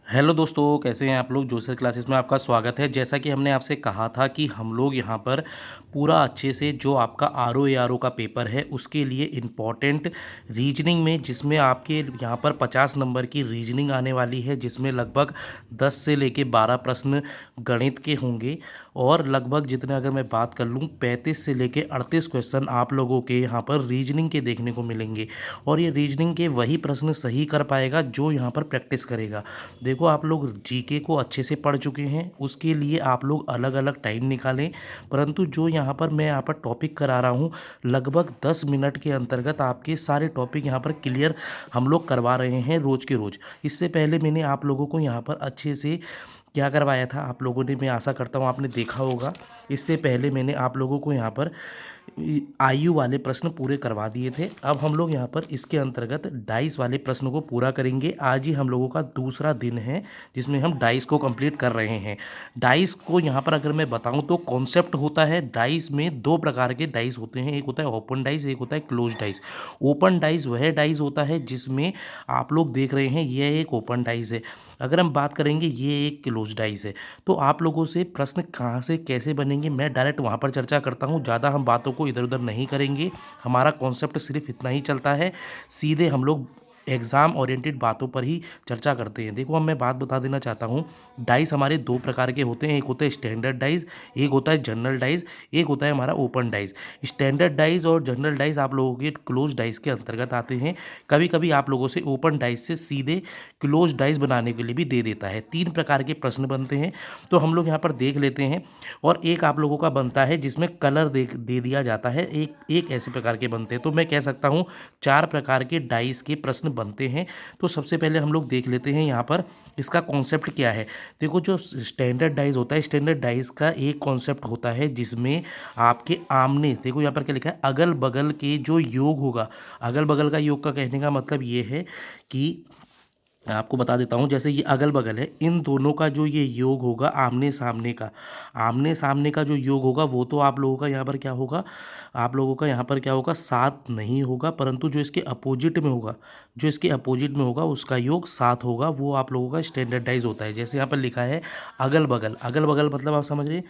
Hello दोस्तों, कैसे हैं आप लोग। जोसर क्लासेस में आपका स्वागत है। जैसा कि हमने आपसे कहा था कि हम लोग यहाँ पर पूरा अच्छे से जो आपका R O A R O का पेपर है उसके लिए इम्पॉर्टेंट रीजनिंग में, जिसमें आपके यहाँ पर 50 नंबर की रीजनिंग आने वाली है, जिसमें लगभग 10 से लेके 12 प्रश्न गणित के होंगे और लगभग जितने अगर मैं बात कर लूँ 35 से लेके 38 क्वेश्चन आप लोगों के यहाँ पर रीजनिंग के देखने को मिलेंगे। और ये रीजनिंग के वही प्रश्न सही कर पाएगा जो यहाँ पर प्रैक्टिस करेगा। देखो, आप लोग जीके को अच्छे से पढ़ चुके हैं, उसके लिए आप लोग अलग अलग टाइम निकालें। परंतु जो मैं यहाँ पर टॉपिक करा रहा हूँ, लगभग 10 मिनट के अंतर्गत आपके सारे टॉपिक यहाँ पर क्लियर हम लोग करवा रहे हैं रोज़ के रोज़। इससे पहले मैंने आप लोगों को यहाँ पर अच्छे से क्या करवाया था, आप लोगों ने, मैं आशा करता हूँ आपने देखा होगा। इससे पहले मैंने आप लोगों को यहाँ पर आयु वाले प्रश्न पूरे करवा दिए थे। अब हम लोग यहाँ पर इसके अंतर्गत डाइस वाले प्रश्न को पूरा करेंगे। आज ही हम लोगों का दूसरा दिन है जिसमें हम डाइस को कंप्लीट कर रहे हैं। डाइस को यहाँ पर अगर मैं बताऊँ तो कॉन्सेप्ट होता है, डाइस में दो प्रकार के डाइस होते हैं, एक होता है ओपन डाइस, एक होता है क्लोज डाइस। ओपन डाइस वह डाइस होता है जिसमें आप लोग देख रहे हैं, यह एक ओपन डाइस है। अगर हम बात करेंगे ये एक क्लोज डाइस है। तो आप लोगों से प्रश्न कहाँ से कैसे बनेंगे मैं डायरेक्ट वहाँ पर चर्चा करता हूँ। ज़्यादा हम बातों को इधर उधर नहीं करेंगे, हमारा कॉन्सेप्ट सिर्फ इतना ही चलता है। सीधे हम लोग एग्ज़ाम ओरिएंटेड बातों पर ही चर्चा करते हैं। देखो, अब मैं बात बता देना चाहता हूँ, डाइस हमारे दो प्रकार के होते हैं, एक होता है स्टैंडर्ड डाइस, एक होता है जनरल डाइस, एक होता है हमारा ओपन डाइस। स्टैंडर्ड डाइस और जनरल डाइस आप लोगों के क्लोज डाइस के अंतर्गत आते हैं। कभी कभी आप लोगों से ओपन डाइस से सीधे क्लोज डाइस बनाने के लिए भी दे देता है। 3 प्रकार के प्रश्न बनते हैं, तो हम लोग यहाँ पर देख लेते हैं। और एक आप लोगों का बनता है जिसमें कलर दे दिया जाता है, एक एक ऐसे प्रकार के बनते हैं। तो मैं कह सकता हूँ 4 प्रकार के डाइस के प्रश्न बनते हैं। तो सबसे पहले हम लोग देख लेते हैं यहाँ पर इसका कॉन्सेप्ट क्या है। देखो, जो स्टैंडर्ड डाइस होता है, स्टैंडर्ड डाइस का एक कॉन्सेप्ट होता है जिसमें आपके आमने, देखो यहाँ पर क्या लिखा है, अगल बगल के जो योग होगा। अगल बगल का योग का कहने का मतलब ये है कि आपको बता देता हूँ, जैसे ये अगल बगल है, इन दोनों का जो ये योग होगा आमने सामने का, आमने सामने का जो योग होगा वो तो आप लोगों का यहाँ पर क्या होगा, आप लोगों का यहाँ पर क्या होगा, 7 नहीं होगा। परंतु जो इसके अपोजिट में होगा, जो इसके अपोजिट में होगा उसका योग 7 होगा, वो आप लोगों का स्टैंडर्डाइज होता है। जैसे यहाँ पर लिखा है अगल बगल, अगल बगल मतलब आप समझ रहे हैं,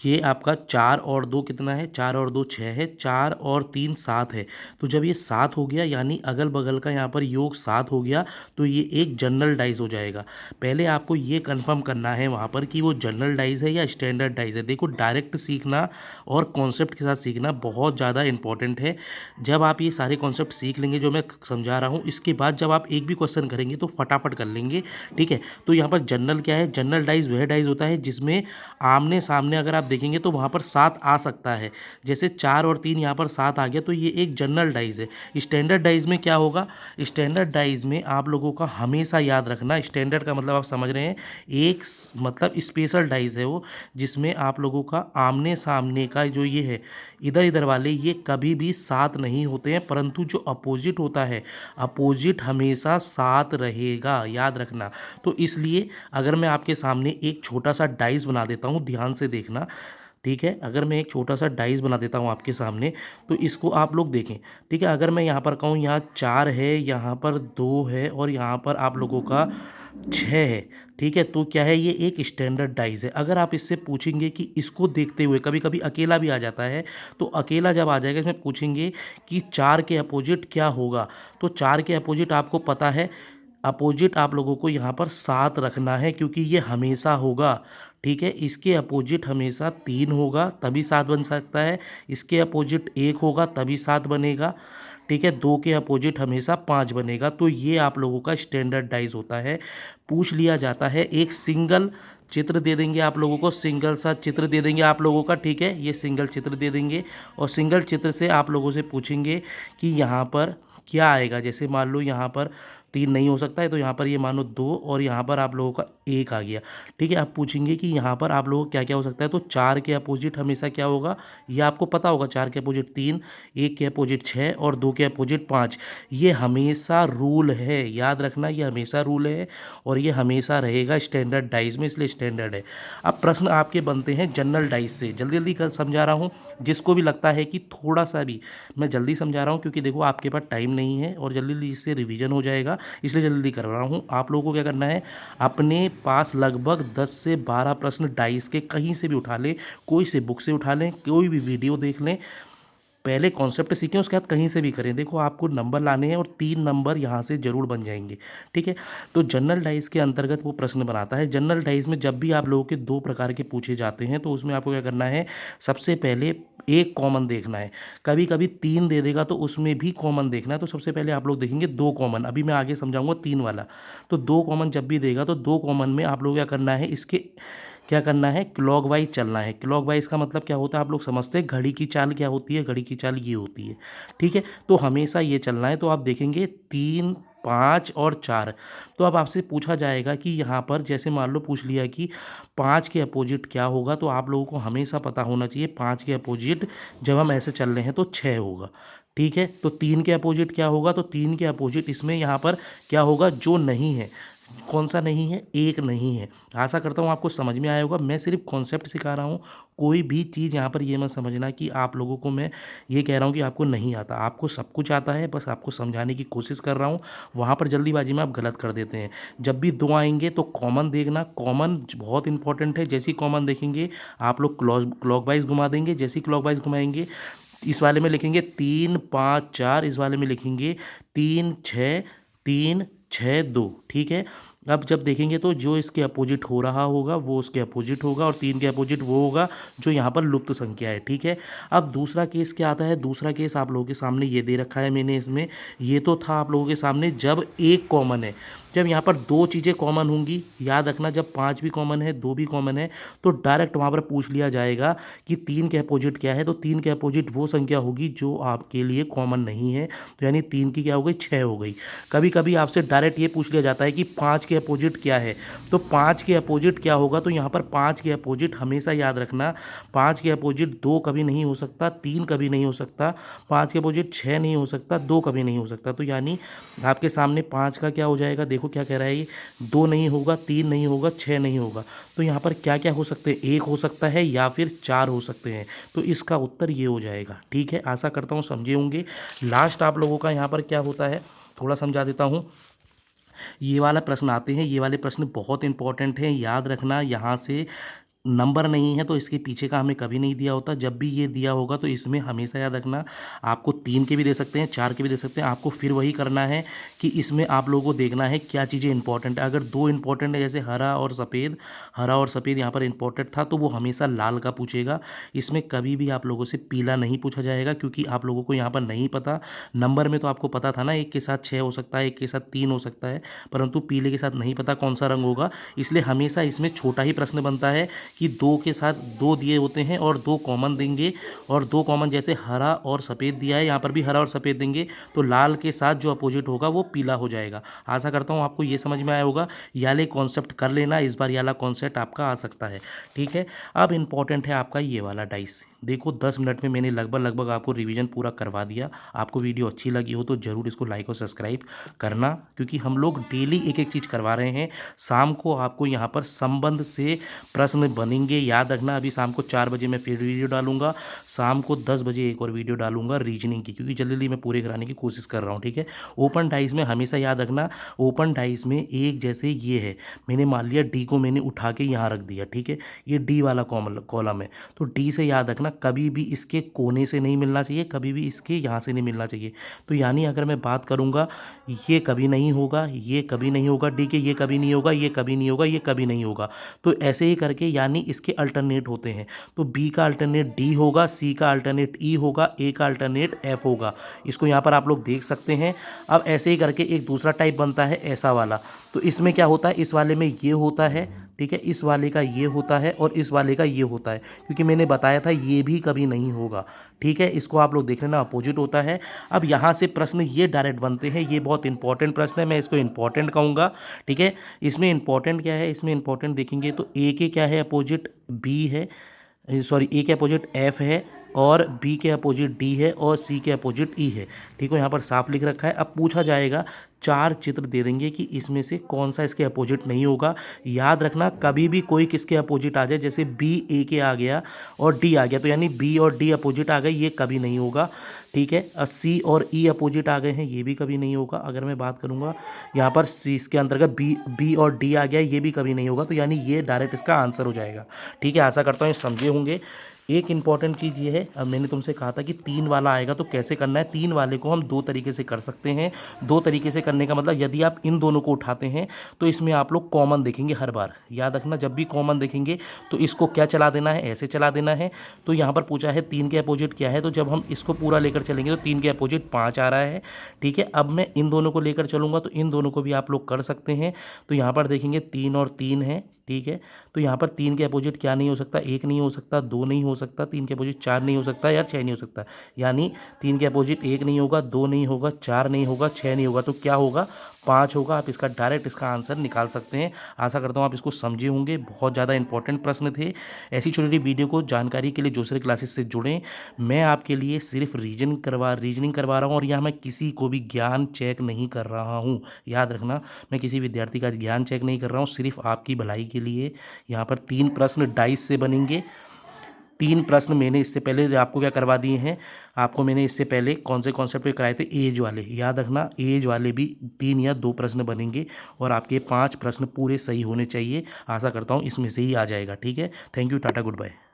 ये आपका 4 और 2 कितना है, 4 और 2 6 है, 4 और 3 7 है। तो जब ये 7 हो गया, यानी अगल बगल का यहाँ पर योग 7 हो गया, तो ये एक जनरल डाइस हो जाएगा। पहले आपको ये कंफर्म करना है वहाँ पर कि वो जनरल डाइस है या स्टैंडर्ड डाइस है। देखो, डायरेक्ट सीखना और कॉन्सेप्ट के साथ सीखना बहुत ज़्यादा इंपॉर्टेंट है। जब आप ये सारे कॉन्सेप्ट सीख लेंगे जो मैं समझा रहा हूँ, इसके बाद जब आप एक भी क्वेश्चन करेंगे तो फटाफट कर लेंगे। ठीक है, तो यहाँ पर जनरल क्या है, जनरल डाइस वह डाइस होता है जिसमें आमने सामने अगर आप देखेंगे तो वहाँ पर 7 आ सकता है। जैसे 4 और 3 यहाँ पर 7 आ गया, तो ये एक जनरल डाइस है। स्टैंडर्ड डाइस में क्या होगा, स्टैंडर्ड डाइस में आप लोगों का हमेशा याद रखना, स्टैंडर्ड का मतलब आप समझ रहे हैं, एक मतलब स्पेशल डाइस है वो, जिसमें आप लोगों का आमने सामने का जो ये है, इधर इधर वाले, ये कभी भी 7 नहीं होते हैं। परंतु जो अपोजिट होता है, अपोजिट हमेशा 7 रहेगा, याद रखना। तो इसलिए अगर मैं आपके सामने एक छोटा सा डाइस बना देता हूँ, ध्यान से देखना। ठीक है, अगर मैं एक छोटा सा डाइस बना देता हूँ आपके सामने, तो इसको आप लोग देखें। ठीक है, अगर मैं यहाँ पर कहूँ, यहाँ 4 है, यहाँ पर 2 है और यहाँ पर आप लोगों का 6 है। ठीक है, तो क्या है, ये एक स्टैंडर्ड डाइस है। अगर आप इससे पूछेंगे कि इसको देखते हुए, कभी कभी अकेला भी आ जाता है, तो अकेला जब आ जाएगा इसमें पूछेंगे कि 4 के अपोजिट क्या होगा, तो 4 के अपोजिट आपको पता है, अपोजिट आप लोगों को यहाँ पर 7 रखना है क्योंकि ये हमेशा होगा। ठीक है, इसके अपोजिट हमेशा 3 होगा तभी 7 बन सकता है, इसके अपोजिट 1 होगा तभी 7 बनेगा। ठीक है, 2 के अपोजिट हमेशा 5 बनेगा। तो ये आप लोगों का स्टैंडर्ड डाइस होता है। पूछ लिया जाता है, एक सिंगल चित्र दे देंगे आप लोगों को, सिंगल सा चित्र दे देंगे आप लोगों का। ठीक है, ये सिंगल चित्र दे देंगे और सिंगल चित्र से आप लोगों से पूछेंगे कि यहाँ पर क्या आएगा। जैसे मान लो यहाँ पर 3 नहीं हो सकता है, तो यहाँ पर ये मानो 2 और यहाँ पर आप लोगों का 1 आ गया। ठीक है, आप पूछेंगे कि यहाँ पर आप लोगों को क्या क्या हो सकता है, तो 4 के अपोजिट हमेशा क्या होगा, ये आपको पता होगा, 4 के अपोजिट 3, 1 के अपोजिट 6 और 2 के अपोजिट 5। ये हमेशा रूल है, याद रखना, ये हमेशा रूल है और ये हमेशा रहेगा स्टैंडर्ड डाइस में, इसलिए स्टैंडर्ड है। अब प्रश्न आपके बनते हैं जनरल डाइस से। जल्दी जल्दी कर समझा रहा हूँ, जिसको भी लगता है कि थोड़ा सा भी मैं जल्दी समझा रहा हूँ, क्योंकि देखो आपके पास टाइम नहीं है और जल्दी जल्दी इससे रिवीजन हो जाएगा। इसलिए जल्दी कर रहा हूँ। आप लोगों को क्या करना है, अपने पास लगभग 10 से 12 प्रश्न डाइस के कहीं से भी उठा लें, कोई से बुक से उठा लें, कोई भी वीडियो देख लें, पहले कॉन्सेप्ट सीखें, उसके बाद कहीं से भी करें। देखो आपको नंबर लाने हैं और 3 नंबर यहाँ से ज़रूर बन जाएंगे, ठीक है। तो जनरल डाइस के अंतर्गत वो प्रश्न बनाता है। जनरल डाइस में जब भी आप लोगों के 2 प्रकार के पूछे जाते हैं तो उसमें आपको क्या करना है, सबसे पहले एक कॉमन देखना है। कभी कभी 3 दे देगा तो उसमें भी कॉमन देखना है। तो सबसे पहले आप लोग देखेंगे 2 कॉमन, अभी मैं आगे समझाऊंगा 3 वाला। तो 2 कॉमन जब भी देगा तो 2 कॉमन में आप लोग क्या करना है, इसके क्या करना है, क्लॉकवाइज चलना है। क्लॉकवाइज का मतलब क्या होता है, आप लोग समझते हैं घड़ी की चाल क्या होती है, घड़ी की चाल ये होती है, ठीक है। तो हमेशा ये चलना है। तो आप देखेंगे 3, 5 और 4। तो अब आपसे पूछा जाएगा कि यहाँ पर जैसे मान लो पूछ लिया कि 5 के अपोजिट क्या होगा, तो आप लोगों को हमेशा पता होना चाहिए 5 के अपोजिट जब हम ऐसे चल रहे हैं तो 6 होगा, ठीक है। तो 3 के अपोजिट क्या होगा, तो 3 के अपोजिट इसमें यहाँ पर क्या होगा, जो नहीं है। कौन सा नहीं है, एक नहीं है। आशा करता हूँ आपको समझ में आया होगा। मैं सिर्फ कॉन्सेप्ट सिखा रहा हूँ, कोई भी चीज़ यहाँ पर ये मत समझना कि आप लोगों को मैं ये कह रहा हूँ कि आपको नहीं आता। आपको सब कुछ आता है, बस आपको समझाने की कोशिश कर रहा हूँ। वहाँ पर जल्दीबाजी में आप गलत कर देते हैं। जब भी 2 आएंगे तो कॉमन देखना, कॉमन बहुत इंपॉर्टेंट है। जैसे ही कॉमन देखेंगे आप लोग क्लॉकवाइज घुमा देंगे। जैसे ही क्लॉकवाइज घुमाएंगे इस वाले में लिखेंगे 3, 5, 4, इस वाले में लिखेंगे 3, 6, 3, 6, 2, ठीक है। अब जब देखेंगे तो जो इसके अपोजिट हो रहा होगा वो उसके अपोजिट होगा, और 3 के अपोजिट वो होगा जो यहाँ पर लुप्त संख्या है, ठीक है। अब दूसरा केस क्या आता है, दूसरा केस आप लोगों के सामने ये दे रखा है मैंने इसमें। ये तो था आप लोगों के सामने जब एक कॉमन है। जब यहाँ पर 2 चीज़ें कॉमन होंगी, याद रखना, जब 5 भी कॉमन है, 2 भी कॉमन है, तो डायरेक्ट वहाँ पर पूछ लिया जाएगा कि 3 के अपोजिट क्या है। तो 3 के अपोजिट वो संख्या होगी जो आपके लिए कॉमन नहीं है। तो यानी 3 की क्या हो गई, 6 हो गई। कभी कभी आपसे डायरेक्ट ये पूछ लिया जाता है कि 5 के अपोजिट क्या है। तो 5 के अपोजिट क्या होगा, तो यहाँ पर 5 के अपोजिट हमेशा याद रखना, 5 के अपोजिट 2 कभी नहीं हो सकता, 3 कभी नहीं हो सकता, 5 के अपोजिट 6 नहीं हो सकता, 2 कभी नहीं हो सकता। तो यानी आपके सामने 5 का क्या हो जाएगा, देखो क्या कह रहा है ये, 2 नहीं होगा, 3 नहीं होगा, 6 नहीं होगा। तो यहाँ पर क्या क्या हो सकते हैं, 1 हो सकता है या फिर 4 हो सकते हैं। तो इसका उत्तर ये हो जाएगा, ठीक है। आशा करता हूँ समझे होंगे। लास्ट आप लोगों का यहाँ पर क्या होता है, थोड़ा समझा देता हूँ। ये वाला प्रश्न आते हैं, ये वाले प्रश्न बहुत इंपॉर्टेंट हैं, याद रखना। यहाँ से नंबर नहीं है तो इसके पीछे का हमें कभी नहीं दिया होता। जब भी ये दिया होगा तो इसमें हमेशा याद रखना, आपको 3 के भी दे सकते हैं, 4 के भी दे सकते हैं। आपको फिर वही करना है कि इसमें आप लोगों को देखना है क्या चीज़ें इंपॉर्टेंट है। अगर 2 इंपॉर्टेंट है, जैसे हरा और सफ़ेद, हरा और सफ़ेद यहाँ पर इंपॉर्टेंट था, तो वो हमेशा लाल का पूछेगा। इसमें कभी भी आप लोगों से पीला नहीं पूछा जाएगा, क्योंकि आप लोगों को यहाँ पर नहीं पता। नंबर में तो आपको पता था ना, 1 के साथ 6 हो सकता है, 1 के साथ 3 हो सकता है, परंतु पीले के साथ नहीं पता कौन सा रंग होगा। इसलिए हमेशा इसमें छोटा ही प्रश्न बनता है कि 2 के साथ 2 दिए होते हैं और 2 कॉमन देंगे, और 2 कॉमन जैसे हरा और सफ़ेद दिया है, यहाँ पर भी हरा और सफ़ेद देंगे, तो लाल के साथ जो अपोजिट होगा वो पीला हो जाएगा। आशा करता हूँ आपको ये समझ में आया होगा। याले कॉन्सेप्ट कर लेना, इस बार याला कॉन्सेप्ट आपका आ सकता है, ठीक है। अब इंपॉर्टेंट है आपका ये वाला डाइस। देखो 10 मिनट में मैंने लगभग आपको रिवीजन पूरा करवा दिया। आपको वीडियो अच्छी लगी हो तो ज़रूर इसको लाइक और सब्सक्राइब करना, क्योंकि हम लोग डेली एक एक चीज़ करवा रहे हैं। शाम को आपको यहाँ पर संबंध से प्रश्न बनेंगे, याद रखना। अभी शाम को 4 बजे मैं फिर वीडियो डालूंगा, शाम को 10 बजे एक और वीडियो डालूंगा रीजनिंग की, क्योंकि जल्दी मैं पूरे कराने की कोशिश कर रहा हूँ, ठीक है। ओपन डाइस में हमेशा याद रखना, ओपन डाइस में एक जैसे ये है, मैंने मान लिया डी को मैंने उठा के यहाँ रख दिया, ठीक है। ये डी वाला कॉलम है, तो डी से याद रखना कभी भी इसके कोने से नहीं मिलना चाहिए, कभी भी इसके यहाँ से नहीं मिलना चाहिए। तो यानी अगर मैं बात करूँगा, ये कभी नहीं होगा, ये कभी नहीं होगा, डी के ये कभी नहीं होगा, ये कभी नहीं होगा, ये कभी नहीं होगा। तो ऐसे ही करके यानी इसके अल्टरनेट होते हैं। तो बी का अल्टरनेट डी होगा, सी का अल्टरनेट ई होगा, ए का अल्टरनेट एफ होगा। इसको यहाँ पर आप लोग देख सकते हैं। अब ऐसे ही करके एक दूसरा टाइप बनता है ऐसा वाला। तो इसमें क्या होता है, इस वाले में ये होता है, ठीक है, इस वाले का ये होता है और इस वाले का ये होता है, क्योंकि मैंने बताया था ये भी कभी नहीं होगा, ठीक है। इसको आप लोग देख लेना, अपोजिट होता है। अब यहाँ से प्रश्न ये डायरेक्ट बनते हैं, ये बहुत इंपॉर्टेंट प्रश्न है, मैं इसको इंपॉर्टेंट कहूँगा, ठीक है। इसमें इंपॉर्टेंट क्या है, इसमें इंपॉर्टेंट देखेंगे तो ए के क्या है अपोजिट, बी है, सॉरी ए के अपोजिट एफ है, और बी के अपोजिट डी है, और सी के अपोजिट ई है, ठीक है। यहाँ पर साफ लिख रखा है। अब पूछा जाएगा, 4 चित्र दे देंगे कि इसमें से कौन सा इसके अपोजिट नहीं होगा। याद रखना कभी भी कोई किसके अपोजिट आ जाए, जैसे बी ए के आ गया और डी आ गया, तो यानी बी और डी अपोजिट आ गए, ये कभी नहीं होगा। ठीक है। सी और ई अपोजिट आ गए हैं, ये भी कभी नहीं होगा। अगर मैं बात करूँगा यहाँ पर सी, इसके अंतर्गत बी बी और डी आ गया, ये भी कभी नहीं होगा। तो यानी ये डायरेक्ट इसका आंसर हो जाएगा। ठीक है, आशा करता हूँ ये समझे होंगे। एक इंपॉर्टेंट चीज़ ये है, अब मैंने तुमसे कहा था कि 3 वाला आएगा तो कैसे करना है। 3 वाले को हम 2 तरीके से कर सकते हैं। 2 तरीके से करने का मतलब, यदि आप इन दोनों को उठाते हैं तो इसमें आप लोग कॉमन देखेंगे हर बार। याद रखना, जब भी कॉमन देखेंगे तो इसको क्या चला देना है, ऐसे चला देना है। तो यहाँ पर पूछा है 3 के अपोजिट क्या है, तो जब हम इसको पूरा लेकर चलेंगे तो 3 के अपोजिट 5 आ रहा है। ठीक है, अब मैं इन दोनों को लेकर चलूँगा तो इन दोनों को भी आप लोग कर सकते हैं। तो यहाँ पर देखेंगे 3 और 3 है। ठीक है, तो यहाँ पर 3 के अपोजिट क्या नहीं हो सकता, 1 नहीं हो सकता, 2 नहीं हो सकता, 3 के अपोजिट 4 नहीं हो सकता, या 6 नहीं हो सकता। यानी 3 के अपोजिट 1 नहीं होगा, 2 नहीं होगा, 4 नहीं होगा, 6 नहीं होगा, तो क्या होगा, 5 होगा। आप इसका डायरेक्ट इसका आंसर निकाल सकते हैं। आशा करता हूँ आप इसको समझे होंगे। बहुत ज़्यादा इंपॉर्टेंट प्रश्न थे। ऐसी छोटी छोटी वीडियो को जानकारी के लिए जोसर क्लासेस से जुड़ें। मैं आपके लिए सिर्फ रीजनिंग करवा रहा हूँ, और यहाँ मैं किसी को भी ज्ञान चेक नहीं कर रहा हूँ। याद रखना, मैं किसी विद्यार्थी का ज्ञान चेक नहीं कर रहा हूँ, सिर्फ आपकी भलाई के लिए। यहाँ पर 3 प्रश्न डाइस से बनेंगे। 3 प्रश्न मैंने इससे पहले आपको क्या करवा दिए हैं, आपको मैंने इससे पहले कौन से कॉन्सेप्ट पे कराए थे, एज वाले। याद रखना, एज वाले भी 3 या 2 प्रश्न बनेंगे, और आपके 5 प्रश्न पूरे सही होने चाहिए। आशा करता हूँ इसमें से ही आ जाएगा। ठीक है, thank you, tata, good bye.